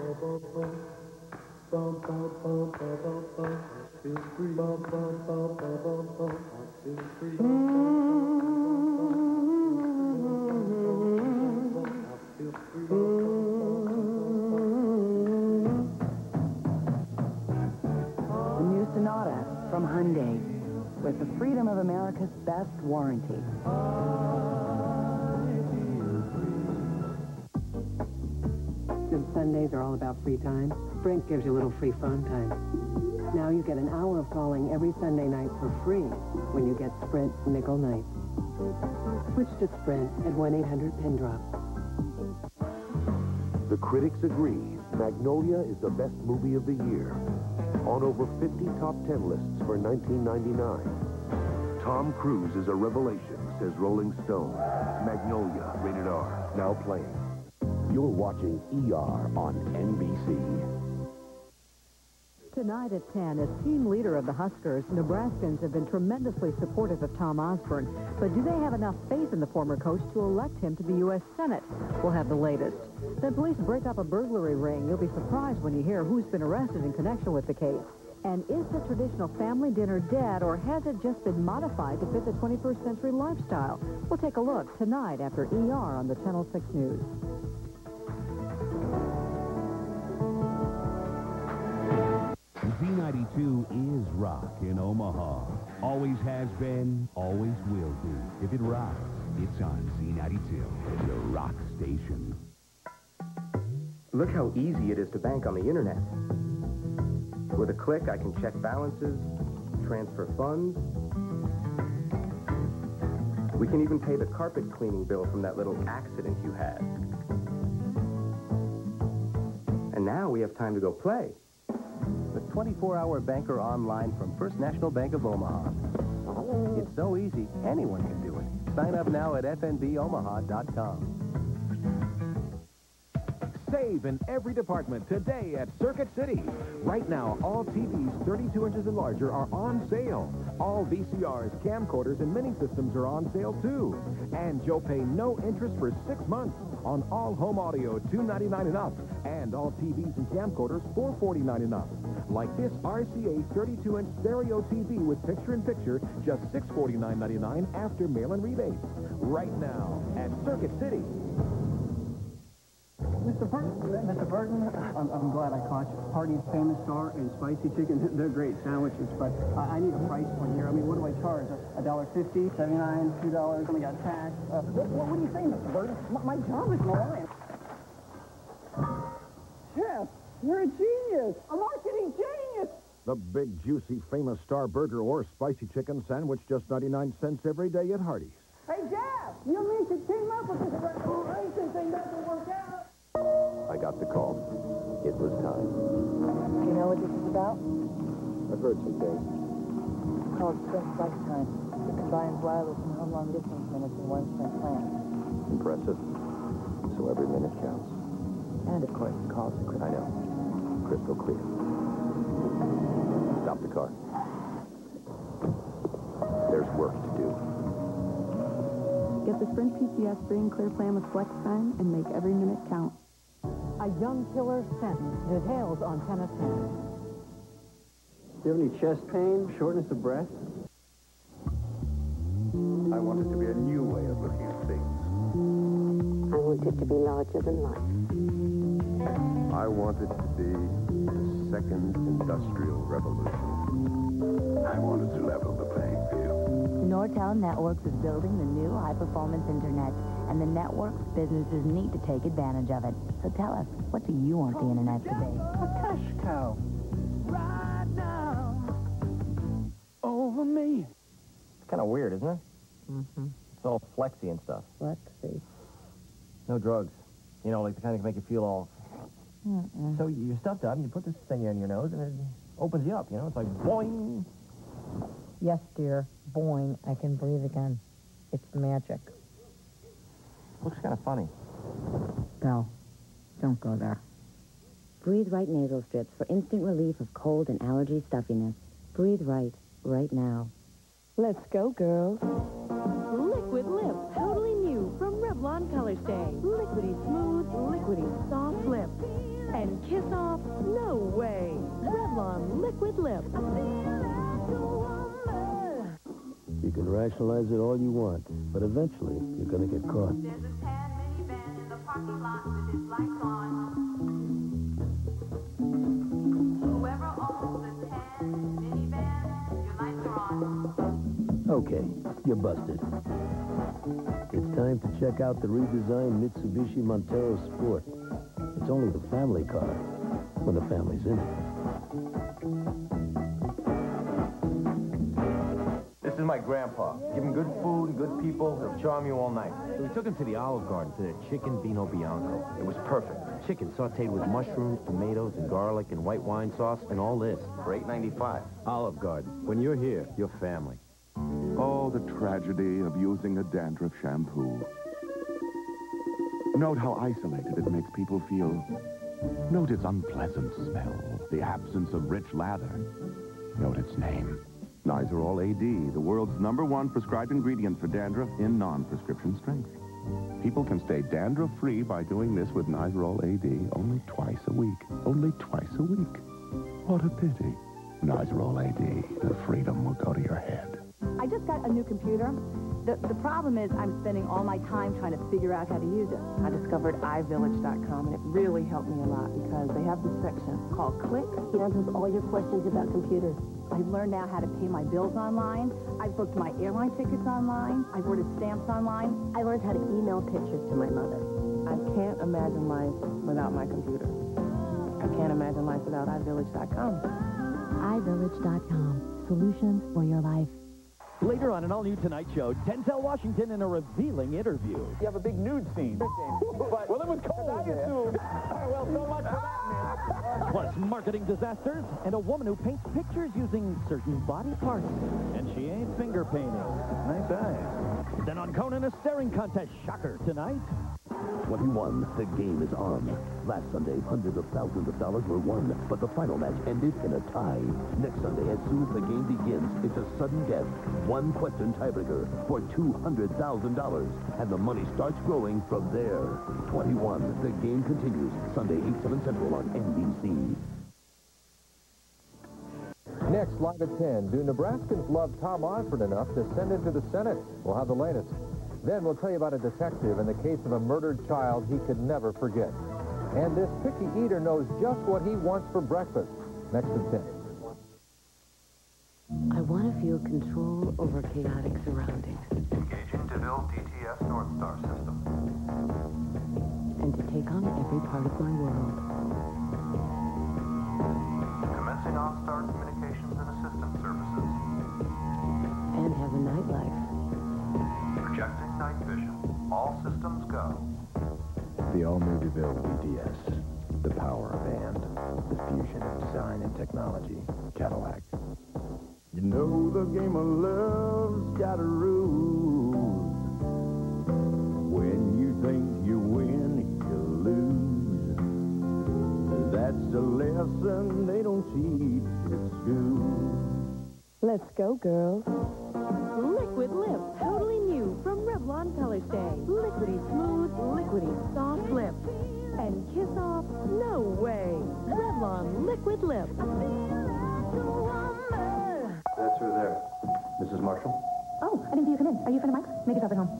From Hyundai, with the freedom of America's best warranty. Since Sundays are all about free time, Sprint gives you a little free phone time. Now you get an hour of calling every Sunday night for free when you get Sprint Nickel Nights. Switch to Sprint at 1-800-PIN-DROP. The critics agree Magnolia is the best movie of the year. On over 50 top 10 lists for 1999. Tom Cruise is a revelation, says Rolling Stone. Magnolia, rated R, now playing. You're watching ER on NBC. Tonight at 10, as team leader of the Huskers, Nebraskans have been tremendously supportive of Tom Osborne. But do they have enough faith in the former coach to elect him to the U.S. Senate? We'll have the latest. Then police break up a burglary ring. You'll be surprised when you hear who's been arrested in connection with the case. And is the traditional family dinner dead, or has it just been modified to fit the 21st century lifestyle? We'll take a look tonight after ER on the Channel 6 News. Z92 is rock in Omaha. Always has been, always will be. If it rocks, it's on Z92, the rock station. Look how easy it is to bank on the internet. With a click, I can check balances, transfer funds. We can even pay the carpet cleaning bill from that little accident you had. And now we have time to go play. The 24-hour banker online from First National Bank of Omaha. It's so easy, anyone can do it. Sign up now at fnbomaha.com. Save in every department today at Circuit City. Right now, all TVs 32 inches and larger are on sale. All VCRs, camcorders, and mini systems are on sale, too. And you'll pay no interest for 6 months on all home audio, $299 and up, and all TVs and camcorders, $449 and up. Like this RCA 32-inch stereo TV with picture-in-picture, just $649.99 after mail-in rebates. Right now at Circuit City. Mr. Burton, I'm glad I caught you. Hardee's Famous Star and Spicy Chicken, they're great sandwiches, but I need a price one here. I mean, what do I charge? $1.50, $79, $2, only got tax. What do you say, Mr. Burton? My job is Mariah. Chef, you're a genius. A marketing genius. The big, juicy Famous Star burger or spicy chicken sandwich, just 99 cents every day at Hardee's. Hey, Jeff, you need to team up with this racing thing doesn't work out. I got the call. It was time. Do you know what this is about? I've heard some things. It's called Sprint Lifetime. It combines wireless and home long distance minutes in one Sprint plan. Impressive. So every minute counts. And, of course, the calls are crystal. I know. Crystal clear. Stop the car. There's work to do. Get the Sprint PCS free and clear plan with Flex Time and make every minute count. A young killer sentence. Details on 10 of 10. Do you have any chest pain, shortness of breath? I want it to be a new way of looking at things. I want it to be larger than life. I want it to be the second industrial revolution. I want it to level the playing field. Nortel Networks is building the new high-performance internet, and the network's businesses need to take advantage of it. So tell us, what do you want the internet to be? A cash cow. Right now, over me. It's kind of weird, isn't it? Mm-hmm. It's all flexy and stuff. Flexy. No drugs. You know, like the kind that make you feel all... Mm-mm. So you're stuffed up, and you put this thing in your nose, and it opens you up, you know? It's like, boing! Yes, dear. Boing. I can breathe again. It's magic. Looks kind of funny. No. Don't go there. Breathe Right nasal strips for instant relief of cold and allergy stuffiness. Breathe Right, right now. Let's go, girls. Liquid Lip, totally new from Revlon Color Stay. Liquidy smooth, liquidy soft lips. And And kiss off? No way. Revlon Liquid Lip. You can rationalize it all you want, but eventually you're going to get caught. There's a tan minivan in the parking lot with its lights on. Whoever owns the tan minivan, your lights are on. Okay, you're busted. It's time to check out the redesigned Mitsubishi Montero Sport. It's only the family car when the family's in it. This is my grandpa. Give him good food and good people. He'll charm you all night. We took him to the Olive Garden for their chicken Vino Bianco. It was perfect. Chicken sautéed with mushrooms, tomatoes, and garlic, and white wine sauce, and all this. For $8.95. Olive Garden. When you're here, you're family. Oh, the tragedy of using a dandruff shampoo. Note how isolated it makes people feel. Note its unpleasant smell, the absence of rich lather. Note its name. Nizoral AD, the world's #1 prescribed ingredient for dandruff in non-prescription strength. People can stay dandruff-free by doing this with Nizoral AD only twice a week. Only twice a week. What a pity. Nizoral AD, the freedom will go to your head. I just got a new computer. The problem is I'm spending all my time trying to figure out how to use it. I discovered iVillage.com, and it really helped me a lot because they have this section called Click. It answers all your questions about computers. I've learned now how to pay my bills online. I've booked my airline tickets online. I've ordered stamps online. I learned how to email pictures to my mother. I can't imagine life without my computer. I can't imagine life without iVillage.com. iVillage.com. Solutions for your life. Later on an all-new Tonight Show, Denzel Washington in a revealing interview. You have a big nude scene. But, well, it was cold. I assumed. Well, so much for that, man. Plus marketing disasters and a woman who paints pictures using certain body parts. And she ain't finger painting. Nice eyes. Then on Conan, a staring contest. Shocker tonight. 21, the game is on. Last Sunday, hundreds of thousands of dollars were won, but the final match ended in a tie. Next Sunday, as soon as the game begins, it's a sudden death, one-question tiebreaker for $200,000, and the money starts growing from there. 21, the game continues, Sunday, 8, 7 Central on NBC. Next, live at 10, do Nebraskans love Tom Osborne enough to send him to the Senate? We'll have the latest. Then we'll tell you about a detective in the case of a murdered child he could never forget. And this picky eater knows just what he wants for breakfast. Next at 10. I want to feel control over chaotic surroundings. Engaging DeVille DTS North Star system. And to take on every part of my world. Commencing OnStar communications and assistance services. And have a nightlife. Projecting night vision. All systems go. The all-new DeVille DTS. The power of and. The fusion of design and technology. Cadillac. You know the game of love's got a rule. When you think you win, you lose. That's a lesson they don't teach at school. Let's go, girls. Liquid Lip, totally new from Revlon Color Stay. Liquidy smooth, liquidy soft lips. And kiss off? No way. Revlon Liquid Lip. That's her there. Mrs. Marshall? Oh, I didn't see you come in. Are you a friend of Mike's? Make yourself at home.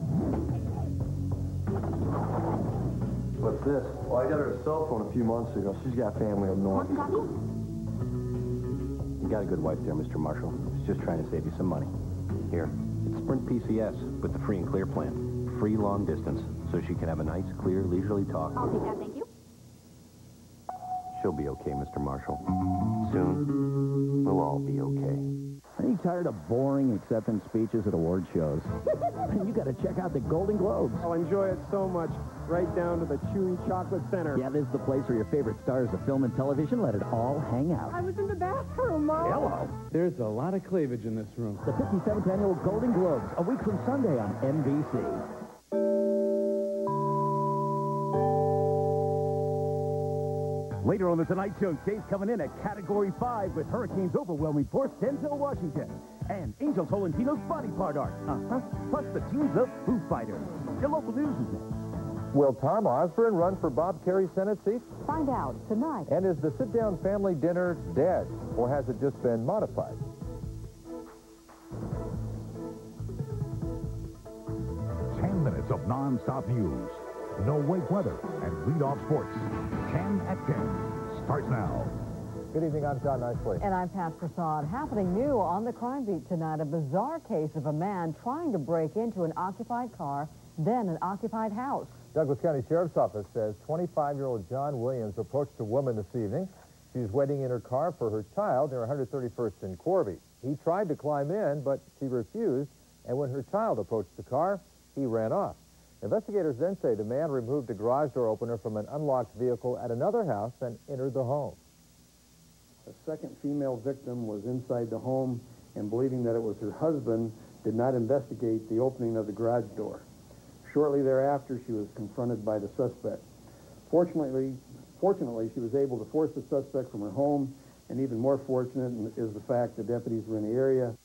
What's this? Well, I got her a cell phone a few months ago. She's got family up north. Want some coffee? You got a good wife there, Mr. Marshall. She's just trying to save you some money. Here, it's Sprint PCS with the free and clear plan. Free long distance, so she can have a nice, clear, leisurely talk. I'll take that, thank you. She'll be okay, Mr. Marshall. Soon, we'll all be okay. Are you tired of boring acceptance speeches at award shows? You got to check out the Golden Globes. I'll enjoy it so much, right down to the chewy chocolate center. Yeah, this is the place where your favorite stars of film and television let it all hang out. I was in the bathroom, Mom. Hello. There's a lot of cleavage in this room. The 57th Annual Golden Globes, a week from Sunday on NBC. Later on the Tonight Show, Chase coming in at Category 5 with Hurricane's overwhelming force, Denzel Washington. And Angel Tolentino's body part art. Plus the tunes of Foo Fighters. Your local news is next. Will Tom Osborne run for Bob Kerry's Senate seat? Find out tonight. And is the sit-down family dinner dead, or has it just been modified? Minutes of non-stop news, no wake weather, and lead-off sports. 10 at 10 starts now. Good evening, I'm John Nicely. And I'm Pat Prasad. Happening new on the crime beat tonight, a bizarre case of a man trying to break into an occupied car, then an occupied house. Douglas County Sheriff's Office says 25-year-old John Williams approached a woman this evening. She was waiting in her car for her child near 131st and Corby. He tried to climb in, but she refused, and when her child approached the car, he ran off. Investigators then say the man removed a garage door opener from an unlocked vehicle at another house and entered the home. A second female victim was inside the home and, believing that it was her husband, did not investigate the opening of the garage door. Shortly thereafter, she was confronted by the suspect. Fortunately, she was able to force the suspect from her home, and even more fortunate is the fact that deputies were in the area.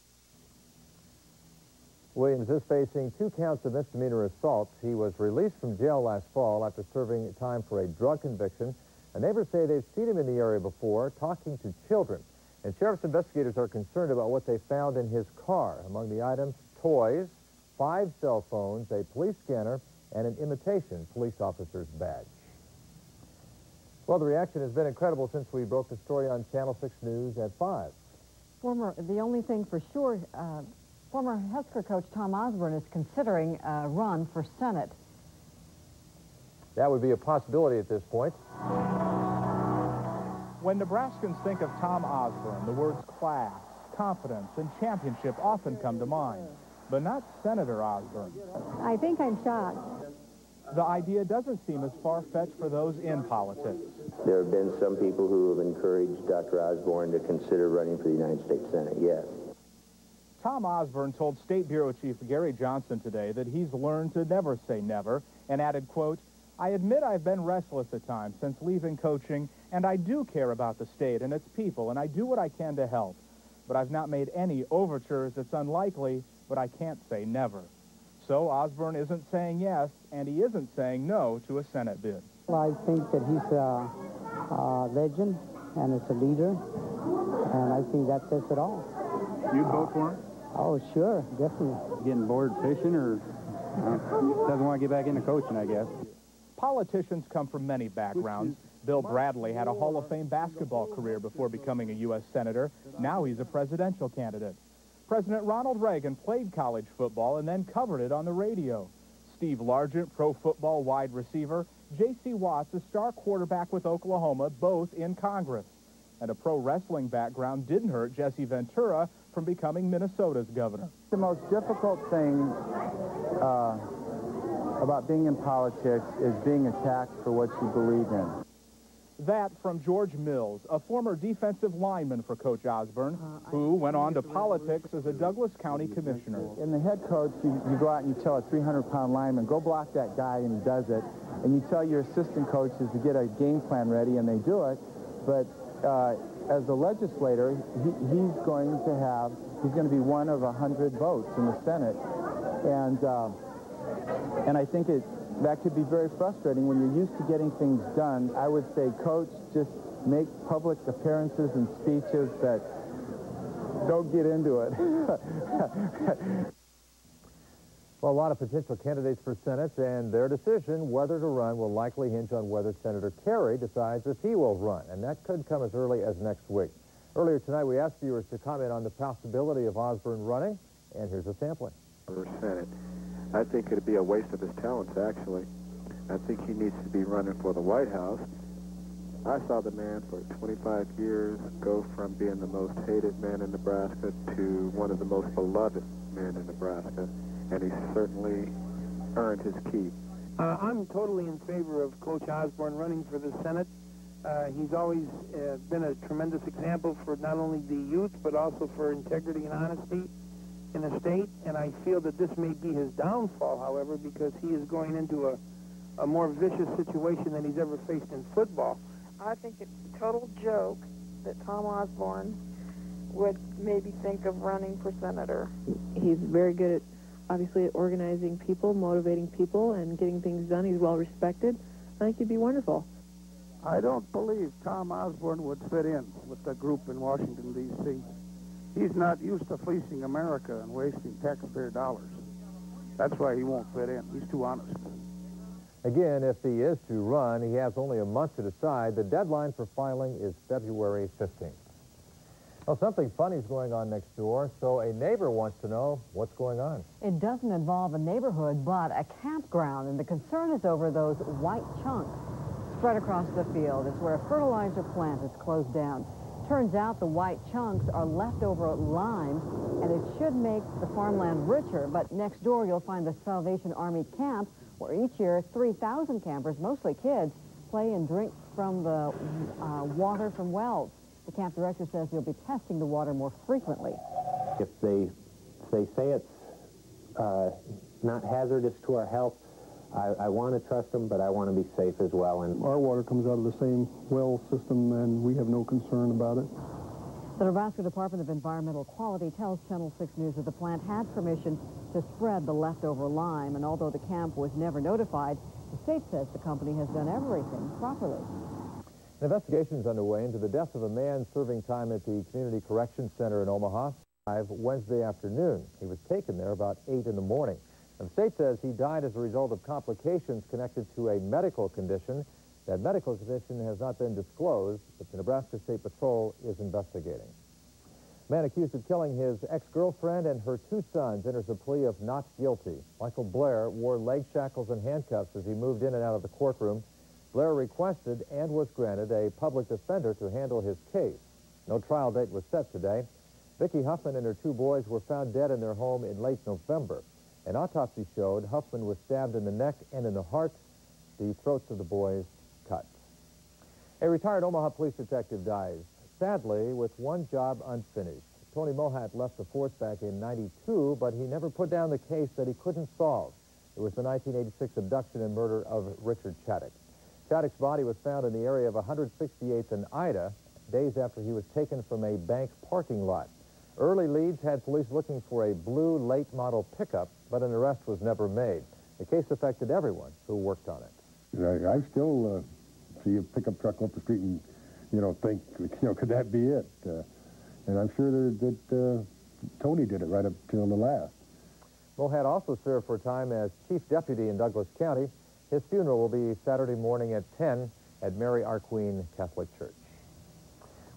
Williams is facing 2 counts of misdemeanor assault. He was released from jail last fall after serving time for a drug conviction. And neighbors say they've seen him in the area before, talking to children. And sheriff's investigators are concerned about what they found in his car. Among the items, toys, 5 cell phones, a police scanner, and an imitation police officer's badge. Well, the reaction has been incredible since we broke the story on Channel 6 News at 5. The only thing for sure, former Husker coach Tom Osborne is considering a run for Senate. That would be a possibility at this point. When Nebraskans think of Tom Osborne, the words class, confidence, and championship often come to mind, but not Senator Osborne. I think I'm shocked. The idea doesn't seem as far-fetched for those in politics. There have been some people who have encouraged Dr. Osborne to consider running for the United States Senate, yes. Tom Osborne told State Bureau Chief Gary Johnson today that he's learned to never say never, and added, quote, "I admit I've been restless at times since leaving coaching, and I do care about the state and its people, and I do what I can to help. But I've not made any overtures. It's unlikely, but I can't say never." So Osborne isn't saying yes, and he isn't saying no to a Senate bid. Well, I think that he's a legend, and it's a leader, and I think that says it all. You'd vote for him? Oh, sure, definitely. Getting bored fishing, or doesn't want to get back into coaching, I guess. Politicians come from many backgrounds. Bill Bradley had a Hall of Fame basketball career before becoming a U.S. Senator. Now he's a presidential candidate. President Ronald Reagan played college football and then covered it on the radio. Steve Largent, pro football wide receiver. J.C. Watts, a star quarterback with Oklahoma, both in Congress. And a pro wrestling background didn't hurt Jesse Ventura from becoming Minnesota's governor. The most difficult thing about being in politics is being attacked for what you believe in. That from George Mills, a former defensive lineman for Coach Osborne, who went on to politics as a Douglas County commissioner. In the head coach, you go out and you tell a 300-pound lineman, go block that guy, and he does it. And you tell your assistant coaches to get a game plan ready, and they do it. But as a legislator, he's going to be one of 100 votes in the Senate. And I think that could be very frustrating when you're used to getting things done. I would say, Coach, just make public appearances and speeches, but don't get into it. Well, a lot of potential candidates for Senate, and their decision whether to run will likely hinge on whether Senator Kerry decides if he will run, and that could come as early as next week. Earlier tonight, we asked viewers to comment on the possibility of Osborne running, and here's a sampling. For Senate, I think it'd be a waste of his talents, actually. I think he needs to be running for the White House. I saw the man for 25 years go from being the most hated man in Nebraska to one of the most beloved men in Nebraska, and he certainly earned his keep. I'm totally in favor of Coach Osborne running for the Senate. He's always been a tremendous example for not only the youth, but also for integrity and honesty in the state, and I feel that this may be his downfall, however, because he is going into a more vicious situation than he's ever faced in football. I think it's a total joke that Tom Osborne would maybe think of running for senator. He's very good at obviously at organizing people, motivating people, and getting things done. He's well respected. I think he'd be wonderful. I don't believe Tom Osborne would fit in with the group in Washington, D.C. He's not used to fleecing America and wasting taxpayer dollars. That's why he won't fit in. He's too honest. Again, if he is to run, he has only a month to decide. The deadline for filing is February 15th. Well, something funny is going on next door, so a neighbor wants to know what's going on. It doesn't involve a neighborhood, but a campground, and the concern is over those white chunks spread across the field. It's where a fertilizer plant is closed down. Turns out the white chunks are leftover lime, and it should make the farmland richer, but next door you'll find the Salvation Army camp, where each year 3,000 campers, mostly kids, play and drink from the water from wells. The camp director says he'll be testing the water more frequently. If they say it's not hazardous to our health, I want to trust them, but I want to be safe as well. And our water comes out of the same well system, and we have no concern about it. The Nebraska Department of Environmental Quality tells Channel 6 News that the plant had permission to spread the leftover lime, and although the camp was never notified, the state says the company has done everything properly. An investigation is underway into the death of a man serving time at the Community Correction Center in Omaha Wednesday afternoon. He was taken there about 8 in the morning. And the state says he died as a result of complications connected to a medical condition. That medical condition has not been disclosed, but the Nebraska State Patrol is investigating. A man accused of killing his ex-girlfriend and her 2 sons enters a plea of not guilty. Michael Blair wore leg shackles and handcuffs as he moved in and out of the courtroom. Blair requested and was granted a public defender to handle his case. No trial date was set today. Vicki Huffman and her 2 boys were found dead in their home in late November. An autopsy showed Huffman was stabbed in the neck and in the heart. The throats of the boys cut. A retired Omaha police detective dies, sadly, with one job unfinished. Tony Mohat left the force back in '92, but he never put down the case that he couldn't solve. It was the 1986 abduction and murder of Richard Chaddock. Chaddock's body was found in the area of 168th and Ida, days after he was taken from a bank parking lot. Early leads had police looking for a blue late-model pickup, but an arrest was never made. The case affected everyone who worked on it. I still see a pickup truck up the street and, think, could that be it? And I'm sure that Tony did it right up till the last. Mohat also served for a time as chief deputy in Douglas County. His funeral will be Saturday morning at 10 at Mary Our Queen Catholic Church.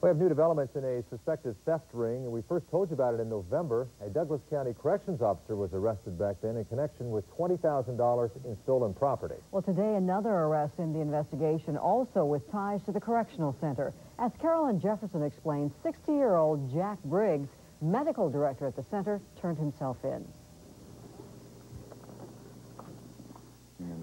We have new developments in a suspected theft ring. We first told you about it in November. A Douglas County corrections officer was arrested back then in connection with $20,000 in stolen property. Well, today another arrest in the investigation, also with ties to the correctional center. As Carolyn Jefferson explains, 60-year-old Jack Briggs, medical director at the center, turned himself in.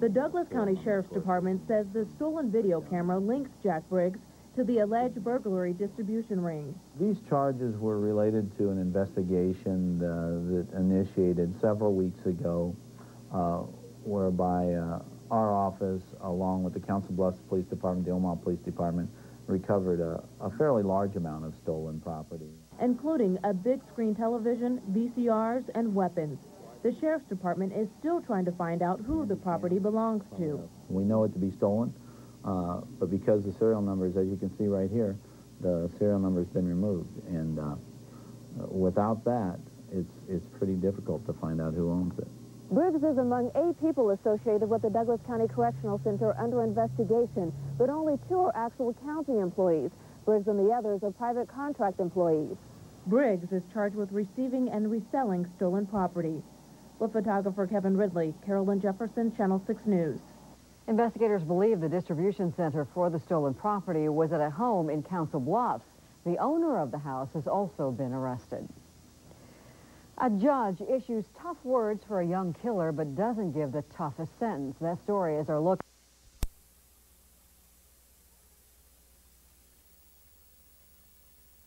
The Douglas County Sheriff's Department says the stolen video camera links Jack Briggs to the alleged burglary distribution ring. These charges were related to an investigation that initiated several weeks ago, whereby our office, along with the Council Bluffs Police Department, the Omaha Police Department, recovered a fairly large amount of stolen property, including a big screen television, VCRs, and weapons. The Sheriff's Department is still trying to find out who the property belongs to. We know it to be stolen, but because the serial numbers, as you can see right here, the serial number has been removed, and without that, it's pretty difficult to find out who owns it. Briggs is among 8 people associated with the Douglas County Correctional Center under investigation, but only 2 are actual county employees. Briggs and the others are private contract employees. Briggs is charged with receiving and reselling stolen property. With photographer Kevin Ridley, Carolyn Jefferson, Channel 6 News. Investigators believe the distribution center for the stolen property was at a home in Council Bluffs. The owner of the house has also been arrested. A judge issues tough words for a young killer but doesn't give the toughest sentence. That story is our look.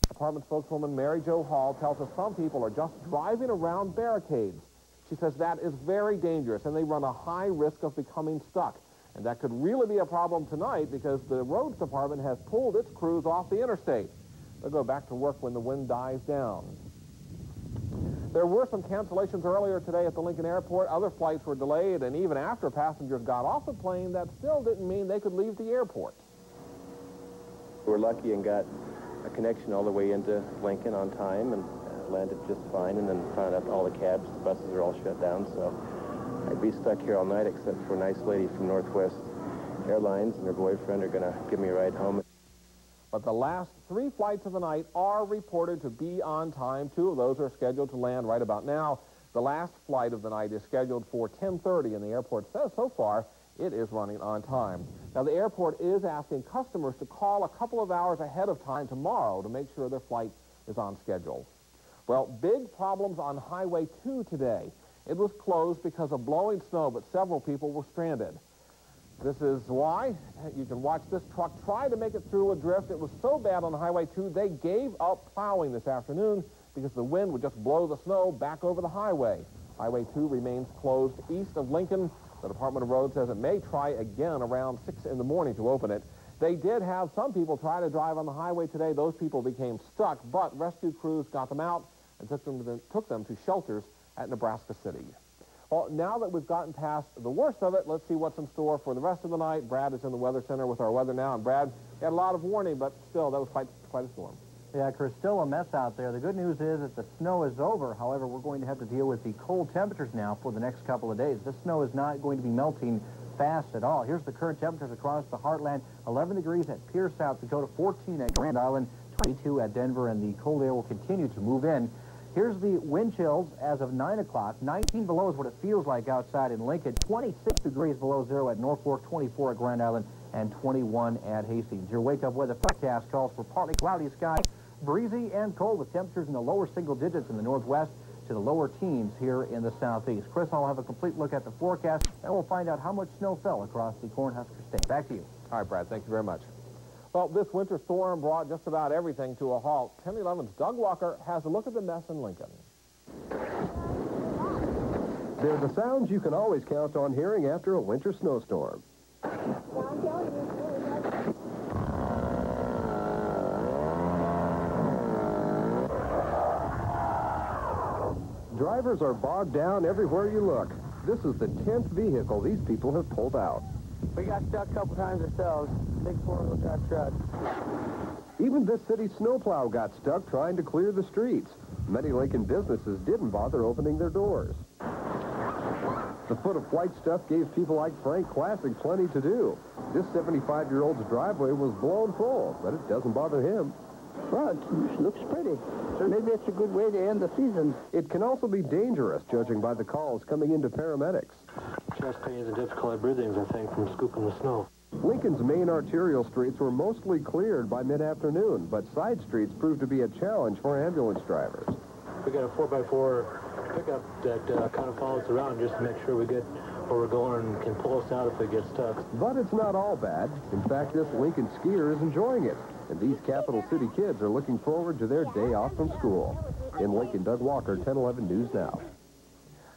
Department spokeswoman Mary Jo Hall tells us some people are just driving around barricades. She says that is very dangerous and they run a high risk of becoming stuck. And that could really be a problem tonight because the roads department has pulled its crews off the interstate. They'll go back to work when the wind dies down. There were some cancellations earlier today at the Lincoln Airport. Other flights were delayed, and even after passengers got off the plane, that still didn't mean they could leave the airport. We were lucky and got a connection all the way into Lincoln on time and landed just fine, and then found out all the cabs, the buses are all shut down, so I'd be stuck here all night except for a nice lady from Northwest Airlines and her boyfriend are going to give me a ride home. But the last 3 flights of the night are reported to be on time. 2 of those are scheduled to land right about now. The last flight of the night is scheduled for 10:30, and the airport says so far it is running on time. Now, the airport is asking customers to call a couple of hours ahead of time tomorrow to make sure their flight is on schedule. Well, big problems on Highway 2 today. It was closed because of blowing snow, but several people were stranded. This is why. You can watch this truck try to make it through a drift. It was so bad on Highway 2, they gave up plowing this afternoon because the wind would just blow the snow back over the highway. Highway 2 remains closed east of Lincoln. The Department of Roads says it may try again around 6 in the morning to open it. They did have some people try to drive on the highway today. Those people became stuck, but rescue crews got them out and took them to shelters at Nebraska City. Well, now that we've gotten past the worst of it, let's see what's in store for the rest of the night. Brad is in the Weather Center with our weather now. And Brad, we had a lot of warning, but still, that was quite a storm. Yeah, Chris, still a mess out there. The good news is that the snow is over. However, we're going to have to deal with the cold temperatures now for the next couple of days. This snow is not going to be melting fast at all. Here's the current temperatures across the heartland. 11 degrees at Pierce, South Dakota, 14 at Grand Island, 22 at Denver, and the cold air will continue to move in. Here's the wind chills as of 9 o'clock. 19 below is what it feels like outside in Lincoln. 26 degrees below zero at Norfolk, 24 at Grand Island, and 21 at Hastings. Your wake-up weather forecast calls for partly cloudy skies, breezy and cold with temperatures in the lower single digits in the northwest to the lower teens here in the southeast. Chris, I'll have a complete look at the forecast, and we'll find out how much snow fell across the Cornhusker State. Back to you. All right, Brad, thank you very much. Well, this winter storm brought just about everything to a halt. 1011's Doug Walker has a look at the mess in Lincoln. They're the sounds you can always count on hearing after a winter snowstorm. Drivers are bogged down everywhere you look. This is the 10th vehicle these people have pulled out. We got stuck a couple times ourselves. Big four-wheel drive truck. Even this city's snowplow got stuck trying to clear the streets. Many Lincoln businesses didn't bother opening their doors. The foot-of-flight stuff gave people like Frank Classic plenty to do. This 75-year-old's driveway was blown full, but it doesn't bother him. Well, it looks pretty. So maybe it's a good way to end the season. It can also be dangerous, judging by the calls coming into paramedics. Chest pains and difficult breathings, I think, from scooping the snow. Lincoln's main arterial streets were mostly cleared by mid-afternoon, but side streets proved to be a challenge for ambulance drivers. We got a 4x4 pickup that kind of follows around just to make sure we get where we're going and can pull us out if we get stuck. But it's not all bad. In fact, this Lincoln skier is enjoying it, and these capital city kids are looking forward to their day off from school. In Lincoln, Doug Walker, 1011 News Now.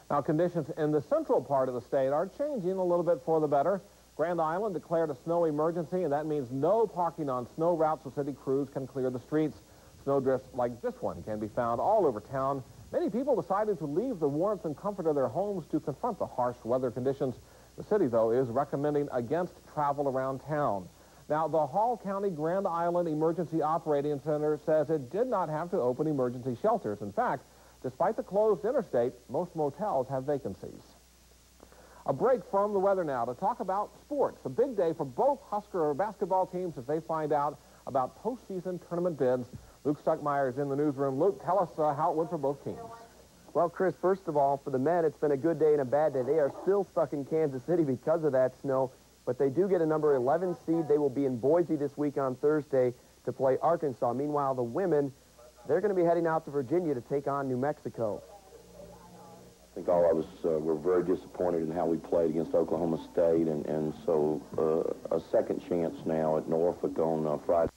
Now, conditions in the central part of the state are changing a little bit for the better. Grand Island declared a snow emergency, and that means no parking on snow routes so city crews can clear the streets. Snowdrifts like this one can be found all over town. Many people decided to leave the warmth and comfort of their homes to confront the harsh weather conditions. The city, though, is recommending against travel around town. Now, the Hall County Grand Island Emergency Operating Center says it did not have to open emergency shelters. In fact, despite the closed interstate, most motels have vacancies. A break from the weather now to talk about sports. A big day for both Husker basketball teams as they find out about postseason tournament bids. Luke Stuckmeyer is in the newsroom. Luke, tell us how it went for both teams. Well, Chris, first of all, for the men, it's been a good day and a bad day. They are still stuck in Kansas City because of that snow, but they do get a number 11 seed. They will be in Boise this week on Thursday to play Arkansas. Meanwhile, the women, they're going to be heading out to Virginia to take on New Mexico. I think all of us were very disappointed in how we played against Oklahoma State, and so a second chance now at Norfolk on Friday.